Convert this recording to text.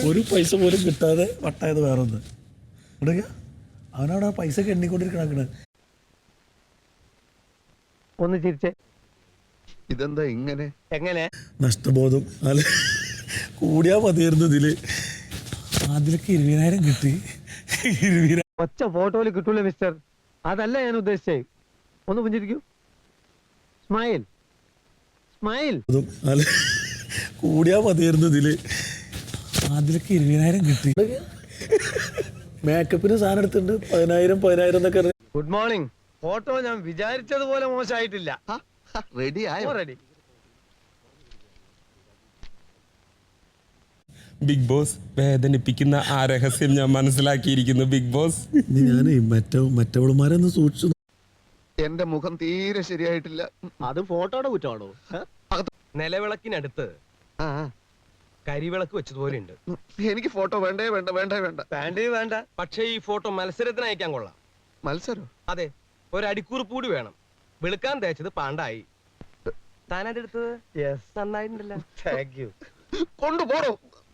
ഒരു പൈസ പോലും കിട്ടാതെ വട്ടായത് വേറൊന്ന് ഇവിടെയാ അവനവിടെ ആ പൈസ ഒക്കെ എണ്ണിക്കൊണ്ടിരിക്കണ. ഒന്ന് ചിരിച്ചേ. ഇതെന്താ ഇങ്ങനെ? എങ്ങനെ നഷ്ടബോധം അല്ല കൂടിയാ മതിയായിരുന്നു ഇതില്. അതിലൊക്കെ 20,000 കിട്ടി. 20,000 ഒച്ച ഫോട്ടോയിൽ കിട്ടൂല മിസ്റ്റർ. അതല്ല ഞാൻ ഉദ്ദേശിച്ചേ. ഒന്ന് പുഞ്ചിരിക്കൂ. Smile smile. അല്ല കൂടിയാ മതിയായിരുന്നു ഇതില്. അതിലൊക്കെ 20,000 കിട്ടി. മേക്കപ്പിന് സാധനം എടുത്തിട്ടുണ്ട് 10,000 എന്നൊക്കെ. Good morning. ഫോട്ടോ ഞാൻ വിചാരിച്ചതുപോലെ മോശമായിട്ടില്ല. റെഡി ആയോ? റെഡി. ബിഗ് ബോസ് വേദനിപ്പിക്കുന്ന ആ രഹസ്യം ഞാൻ മനസ്സിലാക്കിയിരിക്കുന്നു ബിഗ് ബോസ്. ഞാനേ മറ്റവളുമാരൊന്ന് സൂക്ഷിച്ചു. എന്റെ മുഖം തീരെ ശരിയായിട്ടില്ല. അത് ഫോട്ടോയുടെ കുറ്റമാണോ? നിലവിളക്കിനടുത്ത് കരിവിളക്ക് വെച്ചതുപോലെ ഉണ്ട്. എനിക്ക് ഫോട്ടോ വേണ്ടേ വേണ്ട വേണ്ട വേണ്ട വേണ്ടേ വേണ്ട. പക്ഷേ ഈ ഫോട്ടോ മത്സരത്തിന് അയക്കാൻ കൊള്ളാം. മത്സരം? അതെ, ഒരടിക്കുറിപ്പ് കൂടി വേണം. വെളുക്കാൻ തേച്ചത് പാണ്ടായി. താനെടുത്തത് നന്നായിട്ടുണ്ടല്ലോ. Thank you. കൊണ്ടുപോടോ.